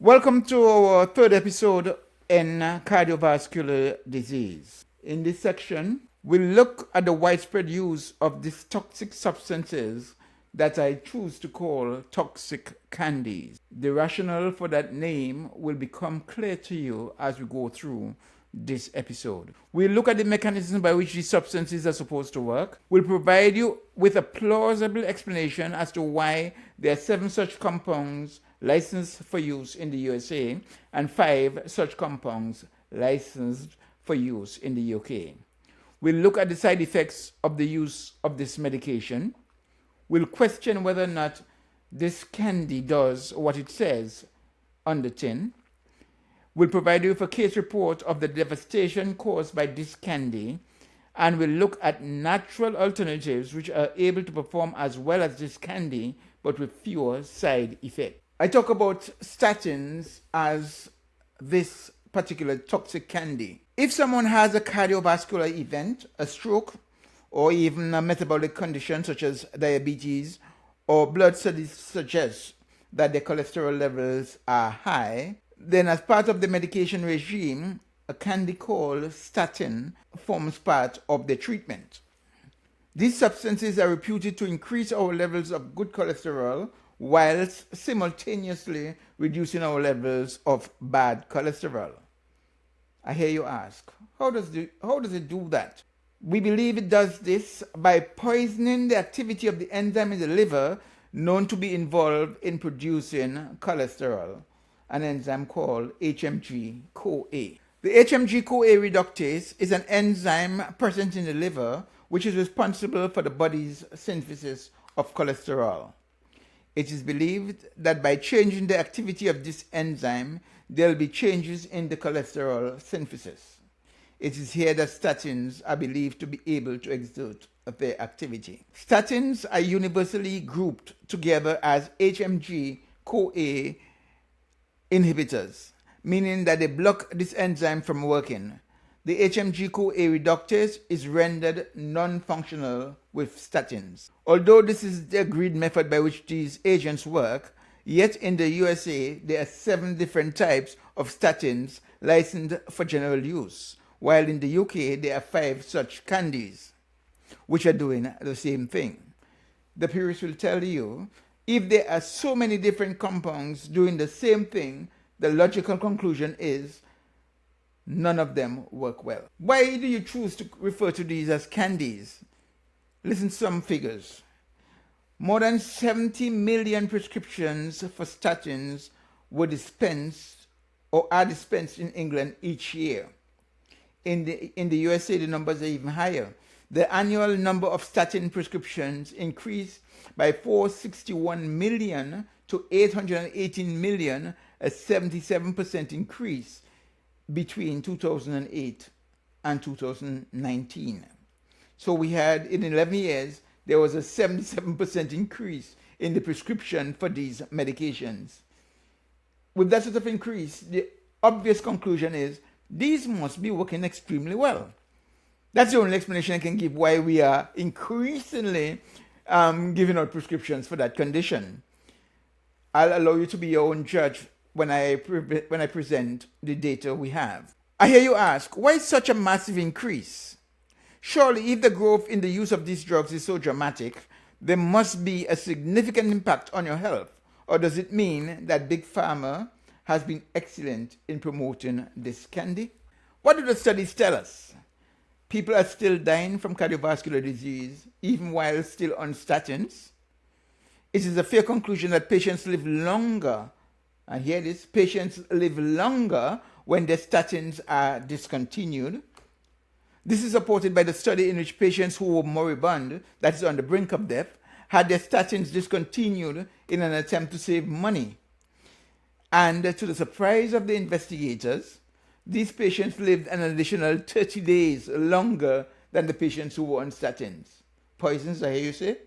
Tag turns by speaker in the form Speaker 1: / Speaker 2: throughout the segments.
Speaker 1: Welcome to our third episode in cardiovascular disease. In this section, we'll look at the widespread use of these toxic substances that I choose to call toxic candies. The rationale for that name will become clear to you as we go through this episode. We'll look at the mechanism by which these substances are supposed to work. We'll provide you with a plausible explanation as to why there are 7 such compounds licensed for use in the USA and 5 such compounds licensed for use in the UK. We'll look at the side effects of the use of this medication. We'll question whether or not this candy does what it says on the tin. We'll provide you with a case report of the devastation caused by this candy, and we'll look at natural alternatives which are able to perform as well as this candy but with fewer side effects. I talk about statins as this particular toxic candy. If someone has a cardiovascular event, a stroke, or even a metabolic condition such as diabetes, or blood studies suggest that their cholesterol levels are high, then as part of the medication regime, a candy called statin forms part of the treatment. These substances are reputed to increase our levels of good cholesterol whilst simultaneously reducing our levels of bad cholesterol. I hear you ask, how does it do that? We believe it does this by poisoning the activity of the enzyme in the liver known to be involved in producing cholesterol, an enzyme called HMG-CoA. The HMG-CoA reductase is an enzyme present in the liver which is responsible for the body's synthesis of cholesterol. It is believed that by changing the activity of this enzyme, there will be changes in the cholesterol synthesis. It is here that statins are believed to be able to exert their activity. Statins are universally grouped together as HMG-CoA inhibitors, meaning that they block this enzyme from working. The HMG-CoA reductase is rendered non-functional with statins. Although this is the agreed method by which these agents work, yet in the USA there are 7 different types of statins licensed for general use, while in the UK there are 5 such candies which are doing the same thing. The purists will tell you, if there are so many different compounds doing the same thing, the logical conclusion is none of them work well. Why do you choose to refer to these as candies? Listen to some figures. More than 70 million prescriptions for statins were dispensed or are dispensed in England each year. In the USA, the numbers are even higher. The annual number of statin prescriptions increased by 461 million to 818 million, a 77% increase between 2008 and 2019. So we had, in 11 years, there was a 77% increase in the prescription for these medications. With that sort of increase, the obvious conclusion is these must be working extremely well. That's the only explanation I can give why we are increasingly giving out prescriptions for that condition. I'll allow you to be your own judge when I present the data we have. I hear you ask, why such a massive increase? Surely, if the growth in the use of these drugs is so dramatic, there must be a significant impact on your health. Or does it mean that Big Pharma has been excellent in promoting this candy? What do the studies tell us? People are still dying from cardiovascular disease, even while still on statins. It is a fair conclusion that patients live longer, and hear this, patients live longer when their statins are discontinued. This is supported by the study in which patients who were moribund, that is on the brink of death, had their statins discontinued in an attempt to save money. And to the surprise of the investigators, these patients lived an additional 30 days longer than the patients who were on statins. Poisons, I hear you say?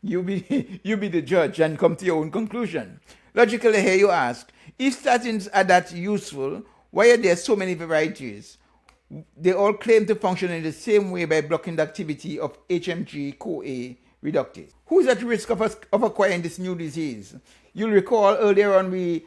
Speaker 1: You be the judge and come to your own conclusion. Logically, I hear you ask, if statins are that useful, why are there so many varieties? They all claim to function in the same way by blocking the activity of HMG-CoA reductase. Who is at risk of acquiring this new disease? You'll recall earlier on we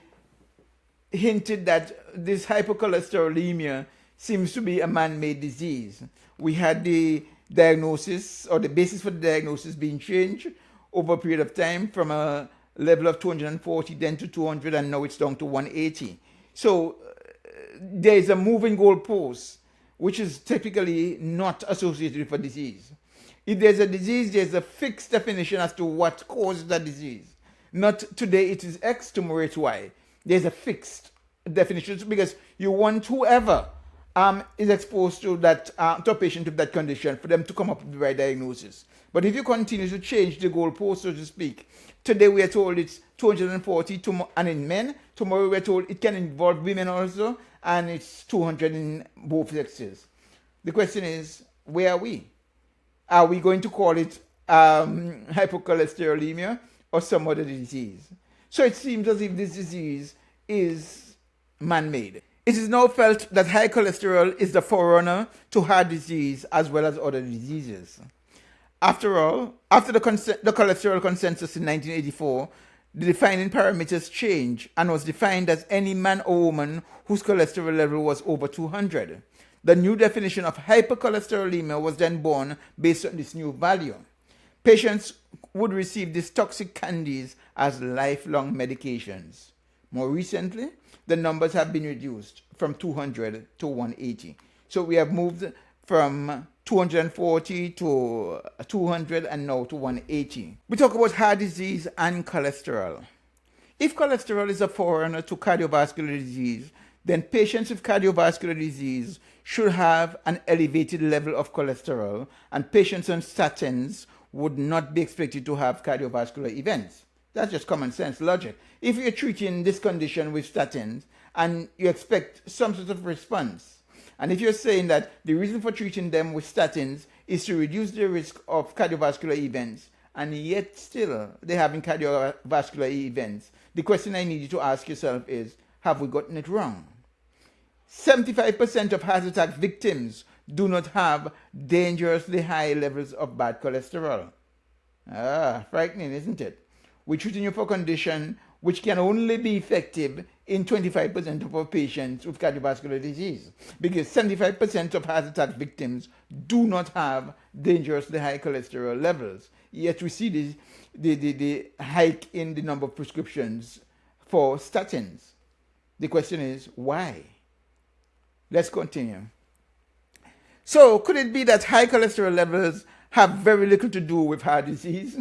Speaker 1: hinted that this hypercholesterolemia seems to be a man-made disease. We had the diagnosis, or the basis for the diagnosis, being changed over a period of time from a level of 240 then to 200, and now it's down to 180. So there is a moving goalpost, which is typically not associated with a disease. If there's a disease, there's a fixed definition as to what causes that disease. Not today it is X, tomorrow it's Y. There's a fixed definition, because you want whoever is exposed to that to a patient with that condition for them to come up with the right diagnosis. But if you continue to change the goalpost, so to speak, today we are told it's 240 and in men, tomorrow we're told it can involve women also, and it's 200 in both sexes. The question is, where are we? Are we going to call it hypercholesterolemia or some other disease? So it seems as if this disease is man-made. It is now felt that high cholesterol is the forerunner to heart disease as well as other diseases. After all, after the cholesterol consensus in 1984, the defining parameters changed and was defined as any man or woman whose cholesterol level was over 200. The new definition of hypercholesterolemia was then born based on this new value. Patients would receive these toxic candies as lifelong medications. More recently, the numbers have been reduced from 200 to 180. So we have moved from 240 to 200 and now to 180. We talk about heart disease and cholesterol. If cholesterol is a forerunner to cardiovascular disease, then patients with cardiovascular disease should have an elevated level of cholesterol, and patients on statins would not be expected to have cardiovascular events. That's just common sense logic. If you're treating this condition with statins and you expect some sort of response, and if you're saying that the reason for treating them with statins is to reduce the risk of cardiovascular events, and yet still they're having cardiovascular events, the question I need you to ask yourself is, have we gotten it wrong? 75% of heart attack victims do not have dangerously high levels of bad cholesterol. Frightening, isn't it? We're treating you for a condition which can only be effective in 25% of our patients with cardiovascular disease, because 75% of heart attack victims do not have dangerously high cholesterol levels. Yet we see the hike in the number of prescriptions for statins. The question is, why? Let's continue. So, could it be that high cholesterol levels have very little to do with heart disease?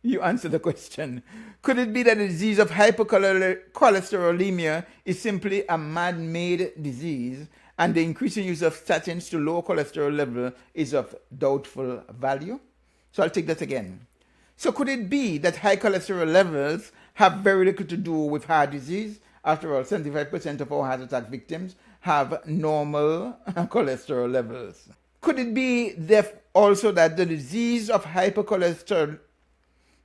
Speaker 1: You answer the question. Could it be that the disease of hypercholesterolemia is simply a man-made disease, and the increasing use of statins to lower cholesterol level is of doubtful value? So I'll take that again. So could it be that high cholesterol levels have very little to do with heart disease? After all, 75% of our heart attack victims have normal cholesterol levels. Could it be also that the disease of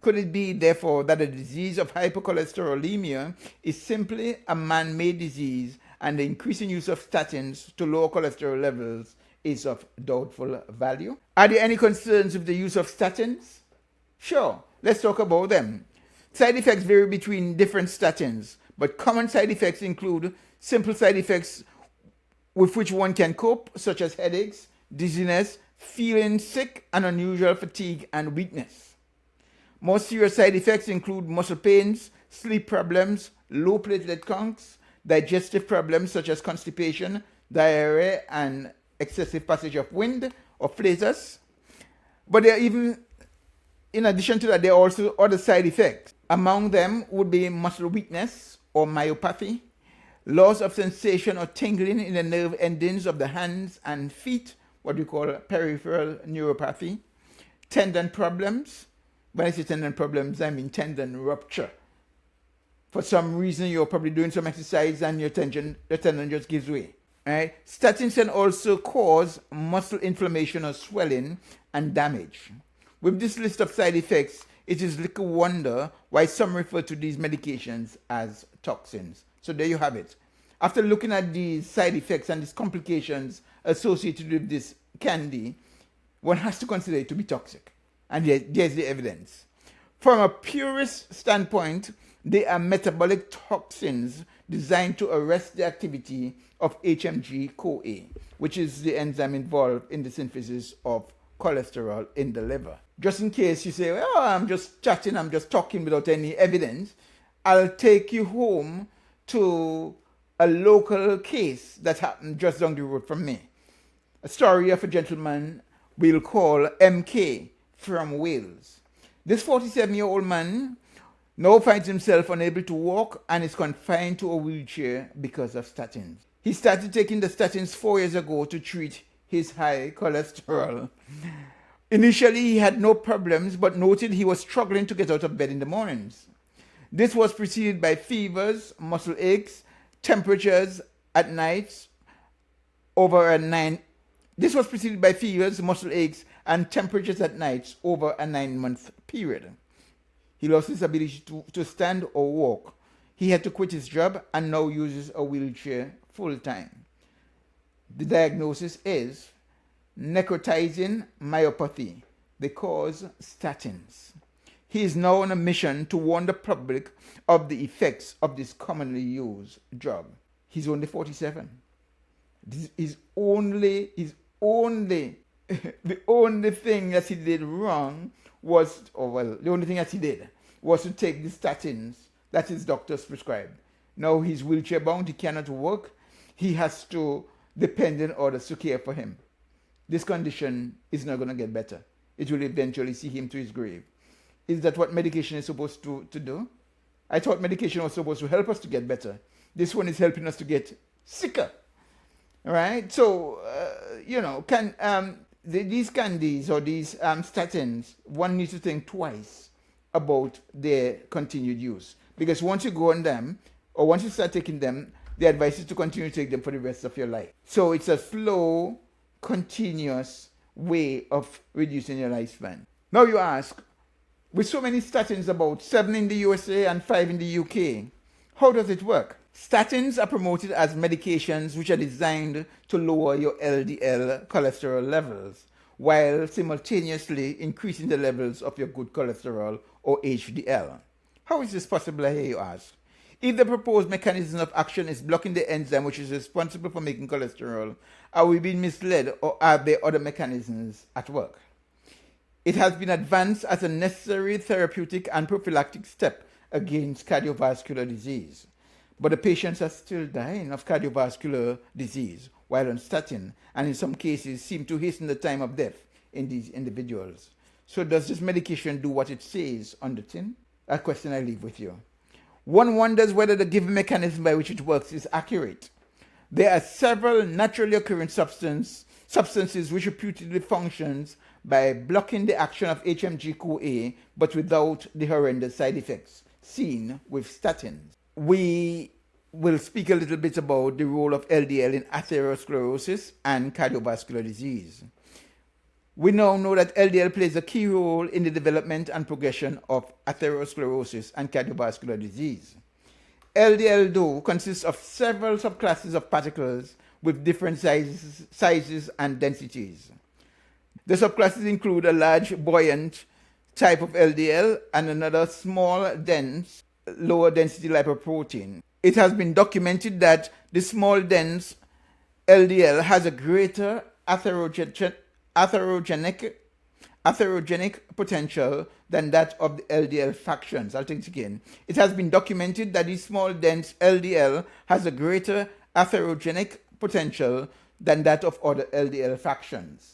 Speaker 1: Could it be, therefore, that the disease of hypercholesterolemia is simply a man-made disease, and the increasing use of statins to lower cholesterol levels is of doubtful value? Are there any concerns with the use of statins? Sure, let's talk about them. Side effects vary between different statins, but common side effects include simple side effects with which one can cope, such as headaches, dizziness, feeling sick, and unusual fatigue and weakness. More serious side effects include muscle pains, sleep problems, low platelet counts, digestive problems such as constipation, diarrhea, and excessive passage of wind or flatus. But in addition to that, there are also other side effects. Among them would be muscle weakness or myopathy, loss of sensation or tingling in the nerve endings of the hands and feet, what we call peripheral neuropathy, tendon problems. When I say tendon problems, I mean tendon rupture. For some reason, you're probably doing some exercise and your tendon just gives way. Right? Statins can also cause muscle inflammation or swelling and damage. With this list of side effects, it is little wonder why some refer to these medications as toxins. So there you have it. After looking at these side effects and these complications associated with this candy, one has to consider it to be toxic. And there's the evidence. From a purist standpoint, they are metabolic toxins designed to arrest the activity of HMG-CoA, which is the enzyme involved in the synthesis of cholesterol in the liver. Just in case you say, well, I'm just chatting, I'm just talking without any evidence, I'll take you home to a local case that happened just down the road from me. A story of a gentleman we'll call MK from Wales. This 47-year-old man now finds himself unable to walk and is confined to a wheelchair because of statins. He started taking the statins 4 years ago to treat his high cholesterol. Initially, he had no problems, but noted he was struggling to get out of bed in the mornings. This was preceded by fevers, muscle aches, temperatures at nights over a 9-month period. He lost his ability to stand or walk. He had to quit his job and now uses a wheelchair full time. The diagnosis is necrotizing myopathy. They cause statins. He is now on a mission to warn the public of the effects of this commonly used drug. He's only 47. The only thing that he did wrong was, the only thing that he did was to take the statins that his doctors prescribed. Now he's wheelchair bound, he cannot work, he has to depend on others to care for him. This condition is not going to get better. It will eventually see him to his grave. Is that what medication is supposed to do? I thought medication was supposed to help us to get better. This one is helping us to get sicker. All right? So, these candies or these statins, one needs to think twice about their continued use. Because once you go on them, or once you start taking them, the advice is to continue to take them for the rest of your life. So it's a slow, continuous way of reducing your lifespan. Now you ask, with so many statins, about 7 in the USA and 5 in the UK, how does it work? Statins are promoted as medications which are designed to lower your LDL cholesterol levels, while simultaneously increasing the levels of your good cholesterol or HDL. How is this possible, I hear you ask? If the proposed mechanism of action is blocking the enzyme which is responsible for making cholesterol, are we being misled, or are there other mechanisms at work? It has been advanced as a necessary therapeutic and prophylactic step against cardiovascular disease. But the patients are still dying of cardiovascular disease while on statin, and in some cases seem to hasten the time of death in these individuals. So does this medication do what it says on the tin? A question I leave with you. One wonders whether the given mechanism by which it works is accurate. There are several naturally occurring substances which reputedly functions by blocking the action of HMG-CoA, but without the horrendous side effects seen with statins. We will speak a little bit about the role of LDL in atherosclerosis and cardiovascular disease. We now know that LDL plays a key role in the development and progression of atherosclerosis and cardiovascular disease. LDL, though, consists of several subclasses of particles with different sizes and densities. The subclasses include a large buoyant type of LDL and another small, dense, lower density lipoprotein. It has been documented that the small, dense LDL has a greater atherogenic potential than that of the LDL fractions. I'll take it again. It has been documented that the small, dense LDL has a greater atherogenic potential than that of other LDL fractions.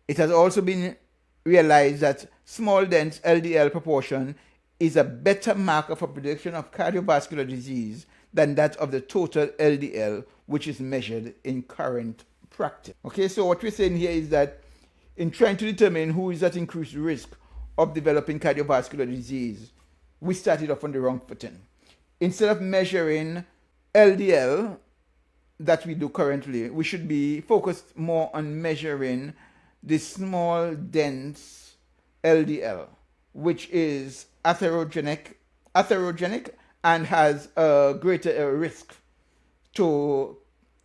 Speaker 1: It has also been realized that small, dense LDL proportion is a better marker for prediction of cardiovascular disease than that of the total LDL, which is measured in current practice. Okay, so what we're saying here is that in trying to determine who is at increased risk of developing cardiovascular disease, we started off on the wrong footing. Instead of measuring LDL that we do currently, we should be focused more on measuring the small, dense LDL, which is atherogenic and has a greater risk to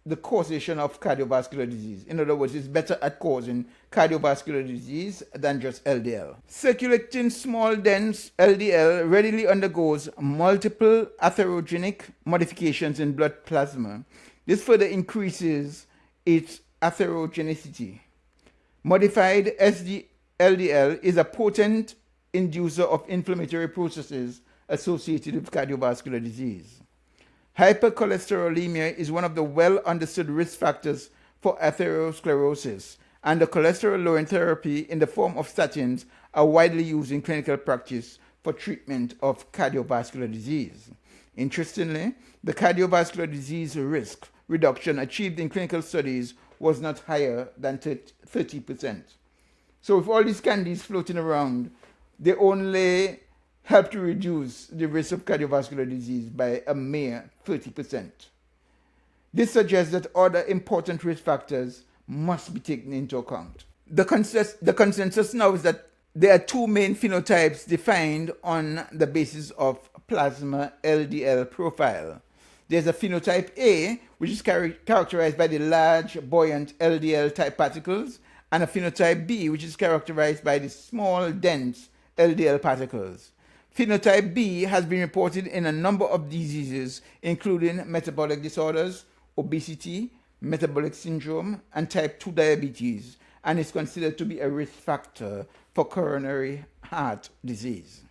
Speaker 1: the causation of cardiovascular disease. In other words, it's better at causing cardiovascular disease than just LDL. Circulating small dense LDL readily undergoes multiple atherogenic modifications in blood plasma. This further increases its atherogenicity. Modified LDL is a potent inducer of inflammatory processes associated with cardiovascular disease. Hypercholesterolemia is one of the well-understood risk factors for atherosclerosis, and the cholesterol-lowering therapy in the form of statins are widely used in clinical practice for treatment of cardiovascular disease. Interestingly, the cardiovascular disease risk reduction achieved in clinical studies was not higher than 30%. So with all these candies floating around, they only help to reduce the risk of cardiovascular disease by a mere 30%. This suggests that other important risk factors must be taken into account. The consensus now is that there are two main phenotypes defined on the basis of plasma LDL profile. There's a phenotype A, which is characterized by the large, buoyant LDL type particles, and a phenotype B, which is characterized by the small, dense LDL particles. Phenotype B has been reported in a number of diseases, including metabolic disorders, obesity, metabolic syndrome, and type 2 diabetes, and is considered to be a risk factor for coronary heart disease.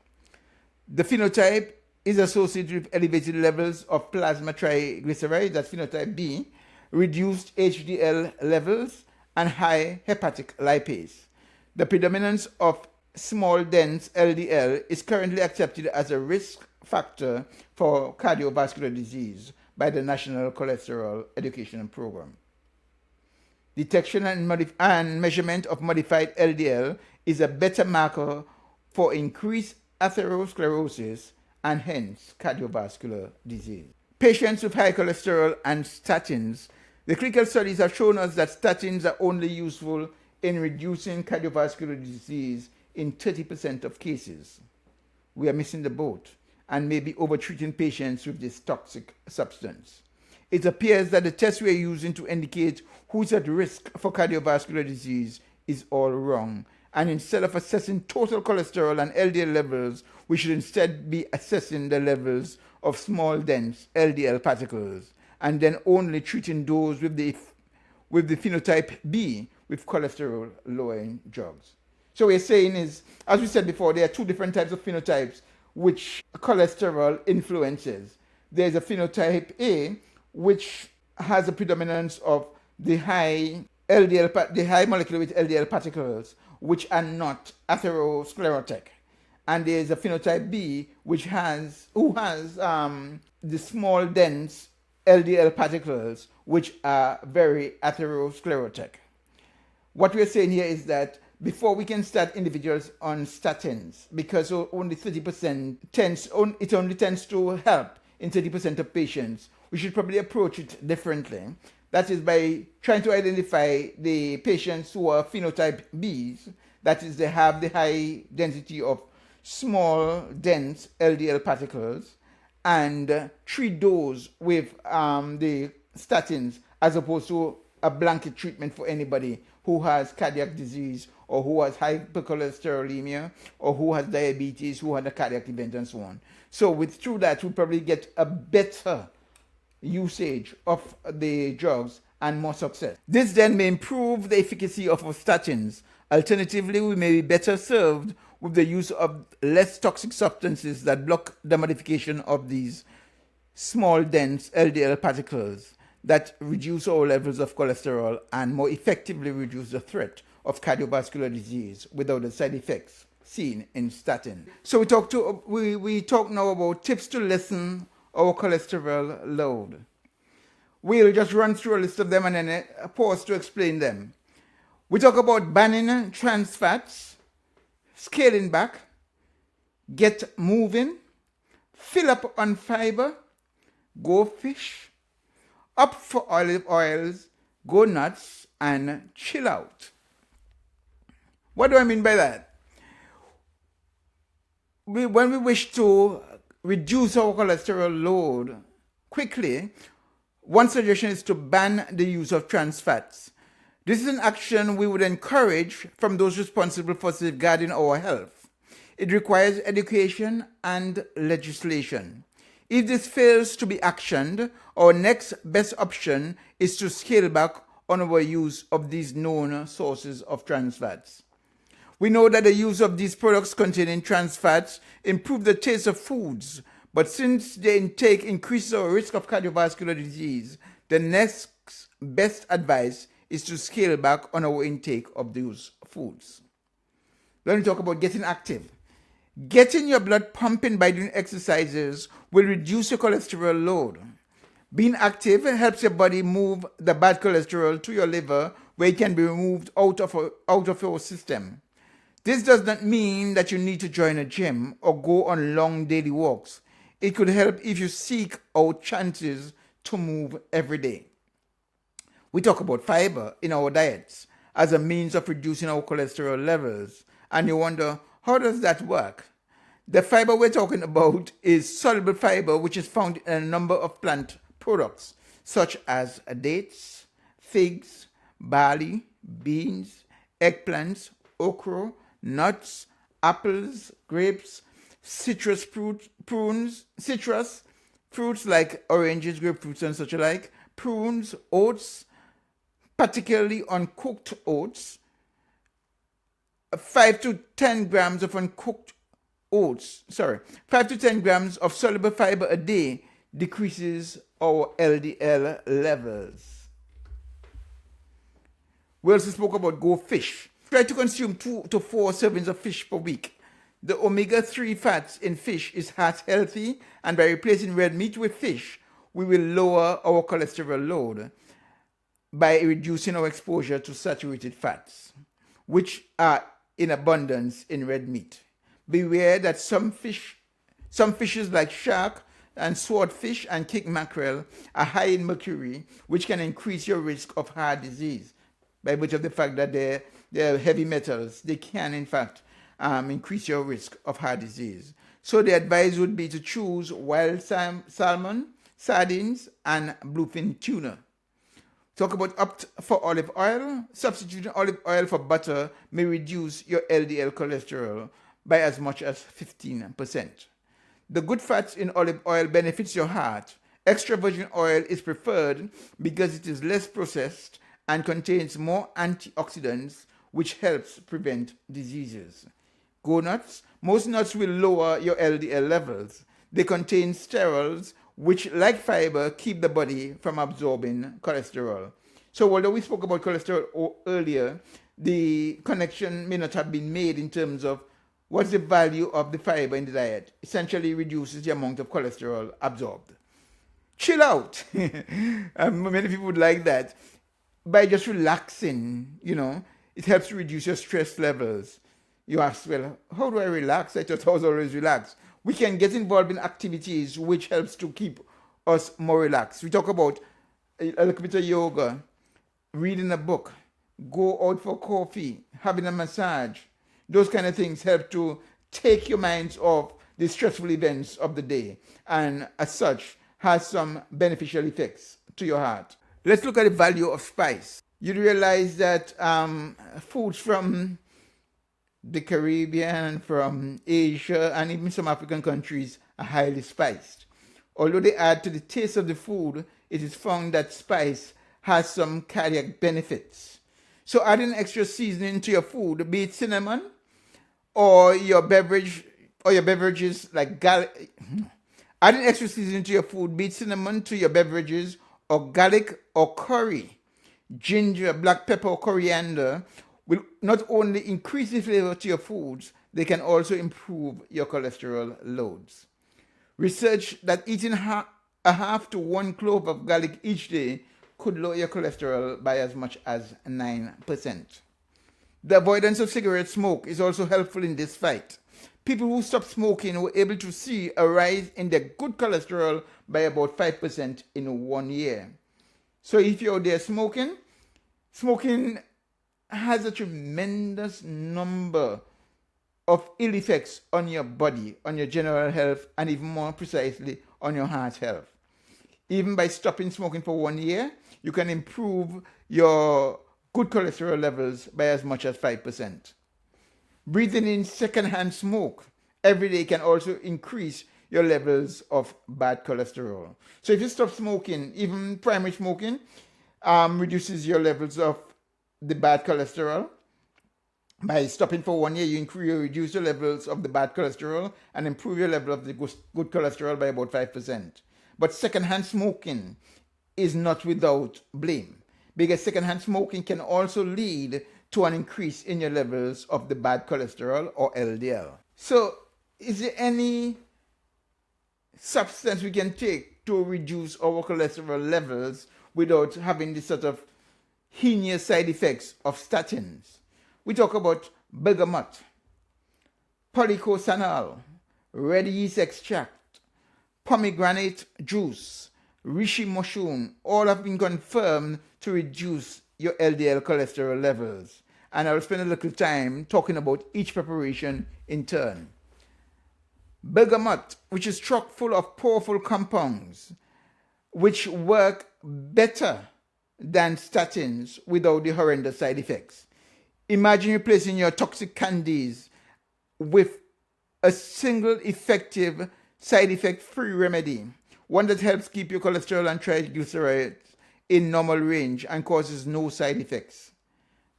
Speaker 1: The phenotype is associated with elevated levels of plasma triglycerides, that's phenotype B, reduced HDL levels, and high hepatic lipase. The predominance of small dense LDL is currently accepted as a risk factor for cardiovascular disease by the National Cholesterol Education Program. Detection and measurement of modified LDL is a better marker for increased atherosclerosis and hence cardiovascular disease. Patients with high cholesterol and statins. The clinical studies have shown us that statins are only useful in reducing cardiovascular disease in 30% of cases. We are missing the boat and may be over-treating patients with this toxic substance. It appears that the test we are using to indicate who's at risk for cardiovascular disease is all wrong. And instead of assessing total cholesterol and LDL levels, we should instead be assessing the levels of small, dense LDL particles, and then only treating those with the phenotype B with cholesterol-lowering drugs. So what we're saying is, as we said before, there are two different types of phenotypes which cholesterol influences. There's a phenotype A, which has a predominance of the high molecular weight LDL particles, which are not atherosclerotic. And there's a phenotype B, who has the small, dense LDL particles, which are very atherosclerotic. What we're saying here is that before we can start individuals on statins, because only 30% it only tends to help in 30% of patients, we should probably approach it differently. That is by trying to identify the patients who are phenotype Bs, that is, they have the high density of small, dense LDL particles, and treat those with the statins as opposed to a blanket treatment for anybody who has cardiac disease or who has hypercholesterolemia or who has diabetes, who had a cardiac event and so on. So through that, we'll probably get a better usage of the drugs and more success. This then may improve the efficacy of our statins. Alternatively, we may be better served with the use of less toxic substances that block the modification of these small, dense LDL particles that reduce our levels of cholesterol and more effectively reduce the threat of cardiovascular disease without the side effects seen in statin. So we talk now about tips to lessen our cholesterol load. We'll just run through a list of them and then pause to explain them. We talk about banning trans fats, scaling back, get moving, fill up on fiber, go fish, up for olive oils, go nuts, and chill out. What do I mean by that? When we wish to reduce our cholesterol load quickly, one suggestion is to ban the use of trans fats. This is an action we would encourage from those responsible for safeguarding our health. It requires education and legislation. If this fails to be actioned, our next best option is to scale back on our use of these known sources of trans fats. We know that the use of these products containing trans fats improve the taste of foods, but since their intake increases our risk of cardiovascular disease, the next best advice is to scale back on our intake of those foods. Let me talk about getting active. Getting your blood pumping by doing exercises will reduce your cholesterol load. Being active helps your body move the bad cholesterol to your liver, where it can be removed out of your system. This does not mean that you need to join a gym or go on long daily walks. It could help if you seek out chances to move every day. We talk about fiber in our diets as a means of reducing our cholesterol levels, and you wonder, how does that work? The fiber we're talking about is soluble fiber, which is found in a number of plant products, such as dates, figs, barley, beans, eggplants, okra, nuts, apples, grapes, citrus fruits like oranges, grapefruits, and such like, prunes, oats, particularly uncooked oats. 5 to 10 grams of 5 to 10 grams of soluble fiber a day decreases our LDL levels. We also spoke about go fish. Try to consume 2 to 4 servings of fish per week. The omega-3 fats in fish is heart healthy, and by replacing red meat with fish, we will lower our cholesterol load by reducing our exposure to saturated fats, which are in abundance in red meat. Beware that some fishes like shark and swordfish and king mackerel are high in mercury, which can increase your risk of heart disease. By virtue of the fact that they're heavy metals, they can in fact increase your risk of heart disease. So the advice would be to choose wild salmon, sardines, and bluefin tuna. Talk about opt for olive oil. Substituting olive oil for butter may reduce your LDL cholesterol by as much as 15%. The good fats in olive oil benefits your heart. Extra virgin oil is preferred because it is less processed and contains more antioxidants, which helps prevent diseases. Go nuts. Most nuts will lower your LDL levels. They contain sterols, which, like fiber, keep the body from absorbing cholesterol. So although we spoke about cholesterol earlier, the connection may not have been made in terms of what's the value of the fiber in the diet. Essentially reduces the amount of cholesterol absorbed. Chill out. Many people would like that. By just relaxing, it helps to reduce your stress levels. You ask, well, how do I relax? I thought I was always relaxed. We can get involved in activities which helps to keep us more relaxed. We talk about a little bit of yoga, reading a book, go out for coffee, having a massage. Those kind of things help to take your minds off the stressful events of the day, and as such has some beneficial effects to your heart. Let's look at the value of spice. You realize that foods from the Caribbean, from Asia, and even some African countries are highly spiced. Although they add to the taste of the food, it is found that spice has some cardiac benefits. So adding extra seasoning to your food, be it cinnamon or your beverages like garlic. Adding extra seasoning to your food, be it cinnamon to your beverages or garlic or curry, ginger, black pepper or coriander will not only increase the flavor to your foods, they can also improve your cholesterol loads. Research that eating a half to 1 clove of garlic each day could lower your cholesterol by as much as 9%. The avoidance of cigarette smoke is also helpful in this fight. People who stopped smoking were able to see a rise in their good cholesterol by about 5% in 1 year. So if you're there smoking has a tremendous number of ill effects on your body, on your general health, and even more precisely on your heart health. Even by stopping smoking for 1 year, you can improve your good cholesterol levels by as much as 5%. Breathing in secondhand smoke every day can also increase your levels of bad cholesterol. So if you stop smoking, even primary smoking reduces your levels of the bad cholesterol. By stopping for 1 year, you reduce your levels of the bad cholesterol and improve your level of the good cholesterol by about 5%. But secondhand smoking is not without blame, because secondhand smoking can also lead to an increase in your levels of the bad cholesterol, or LDL. So, is there any substance we can take to reduce our cholesterol levels without having the sort of heinous side effects of statins? We talk about bergamot, polycosanol, red yeast extract, pomegranate juice, reishi mushroom, all have been confirmed to reduce your LDL cholesterol levels. And I'll spend a little time talking about each preparation in turn. Bergamot, which is chock full of powerful compounds which work better than statins without the horrendous side effects. Imagine replacing your toxic candies with a single effective side effect free remedy, one that helps keep your cholesterol and triglycerides in normal range and causes no side effects.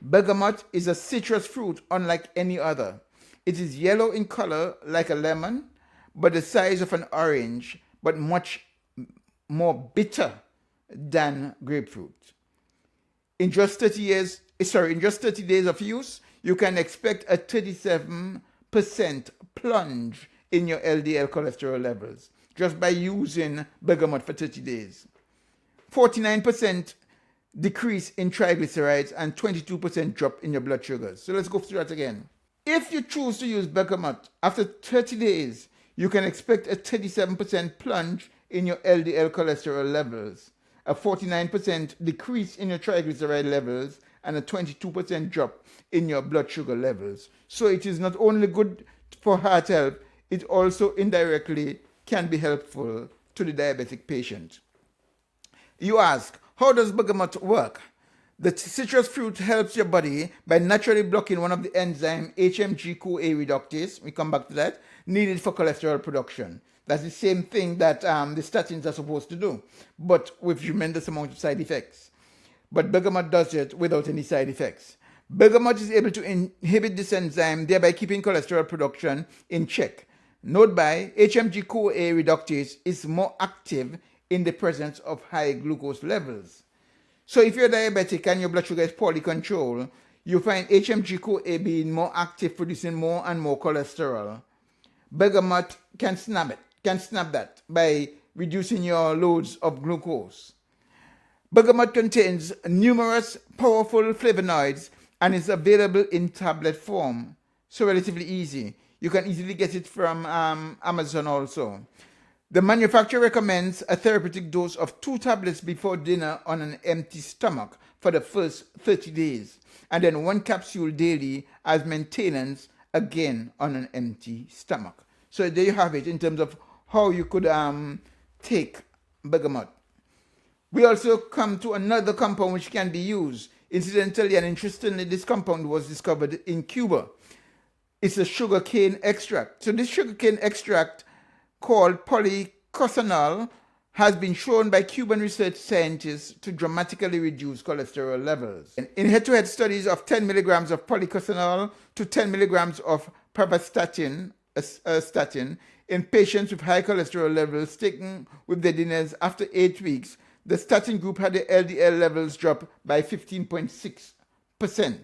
Speaker 1: Bergamot is a citrus fruit unlike any other. It is yellow in color like a lemon, but the size of an orange, but much more bitter than grapefruit. In just 30 days of use, you can expect a 37% plunge in your LDL cholesterol levels just by using bergamot for 30 days. 49% decrease in triglycerides and 22% drop in your blood sugars. So let's go through that again. If you choose to use bergamot, after 30 days, you can expect a 37% plunge in your LDL cholesterol levels, a 49% decrease in your triglyceride levels, and a 22% drop in your blood sugar levels. So it is not only good for heart health, it also indirectly can be helpful to the diabetic patient. You ask, how does bergamot work? The citrus fruit helps your body by naturally blocking one of the enzyme HMG-CoA reductase, we come back to that, needed for cholesterol production. That's the same thing that the statins are supposed to do, but with tremendous amount of side effects. But bergamot does it without any side effects. Bergamot is able to inhibit this enzyme, thereby keeping cholesterol production in check. Note by HMG-CoA reductase is more active in the presence of high glucose levels. So if you're diabetic and your blood sugar is poorly controlled, you find HMG-CoA being more active, producing more and more cholesterol. Bergamot can snap that by reducing your loads of glucose. Bergamot contains numerous powerful flavonoids and is available in tablet form, so relatively easy. You can easily get it from Amazon also. The manufacturer recommends a therapeutic dose of 2 tablets before dinner on an empty stomach for the first 30 days, and then 1 capsule daily as maintenance, again on an empty stomach. So there you have it in terms of how you could take bergamot. We also come to another compound which can be used. Incidentally and interestingly, this compound was discovered in Cuba. It's a sugarcane extract. So this sugarcane extract, called polycosanol, has been shown by Cuban research scientists to dramatically reduce cholesterol levels. In head-to-head studies of 10 milligrams of polycosanol to 10 milligrams of pravastatin, statin, in patients with high cholesterol levels taken with their dinners after 8 weeks, the statin group had the LDL levels drop by 15.6%.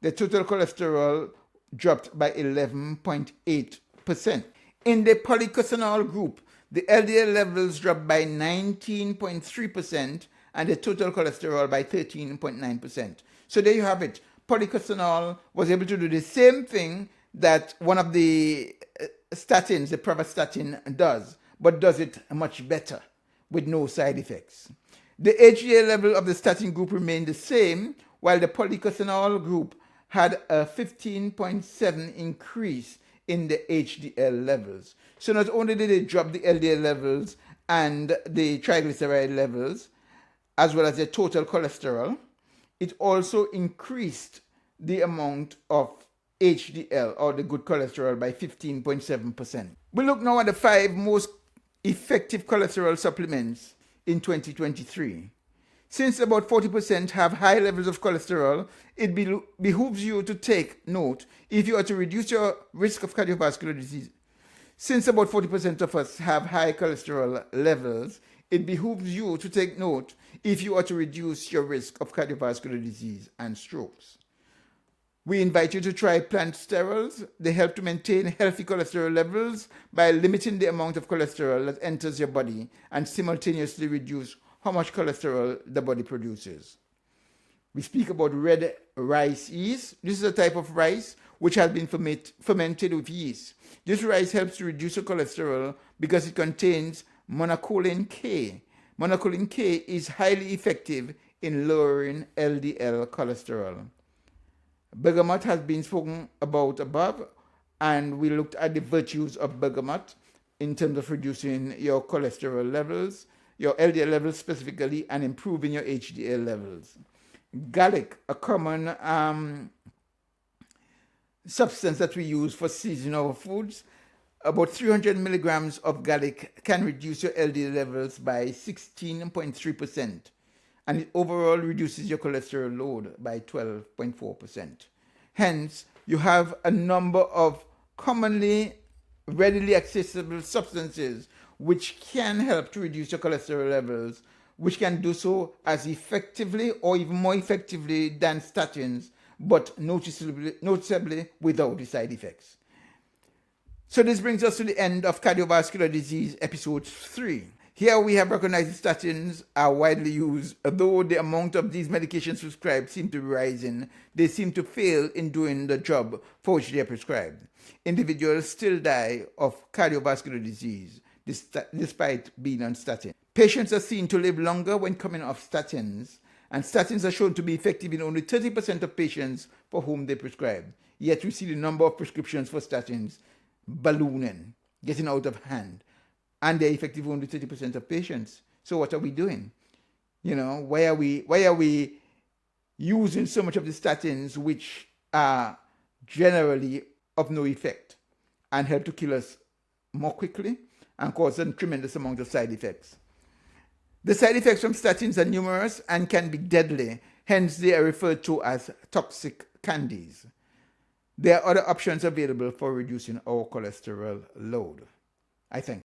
Speaker 1: The total cholesterol dropped by 11.8%. In the polycosanol group, the LDL levels dropped by 19.3% and the total cholesterol by 13.9%. So there you have it. Polycosanol was able to do the same thing that one of the statins, the pravastatin, does, but does it much better with no side effects. The HDL level of the statin group remained the same, while the polycosanol group had a 15.7 increase in the HDL levels. So not only did they drop the LDL levels and the triglyceride levels, as well as the total cholesterol. It also increased the amount of HDL, or the good cholesterol, by 15.7%. We look now at the 5 most effective cholesterol supplements in 2023. Since about 40% have high levels of cholesterol, it behooves you to take note if you are to reduce your risk of cardiovascular disease. Since about 40% of us have high cholesterol levels, it behooves you to take note if you are to reduce your risk of cardiovascular disease and strokes. We invite you to try plant sterols. They help to maintain healthy cholesterol levels by limiting the amount of cholesterol that enters your body and simultaneously reduce how much cholesterol the body produces. We speak about red rice yeast. This is a type of rice which has been fermented with yeast. This rice helps to reduce your cholesterol because it contains monocholine K. Monocholine K is highly effective in lowering LDL cholesterol. Bergamot has been spoken about above, and we looked at the virtues of bergamot in terms of reducing your cholesterol levels, your LDL levels specifically, and improving your HDL levels. Garlic, a common substance that we use for seasoning our foods. About 300 milligrams of garlic can reduce your LDL levels by 16.3%, and it overall reduces your cholesterol load by 12.4%. Hence, you have a number of commonly readily accessible substances which can help to reduce your cholesterol levels, which can do so as effectively or even more effectively than statins, but noticeably without the side effects. So this brings us to the end of Cardiovascular Disease episode 3. Here we have recognized that statins are widely used. Although the amount of these medications prescribed seem to be rising, they seem to fail in doing the job for which they are prescribed. Individuals still die of cardiovascular disease despite being on statins. Patients are seen to live longer when coming off statins, and statins are shown to be effective in only 30% of patients for whom they prescribe. Yet we see the number of prescriptions for statins ballooning, getting out of hand, and they're effective in only 30% of patients. So what are we doing? Why are we using so much of the statins which are generally of no effect and help to kill us more quickly and cause a tremendous amount of side effects? The side effects from statins are numerous and can be deadly, hence they are referred to as toxic candies. There are other options available for reducing our cholesterol load. I thank you.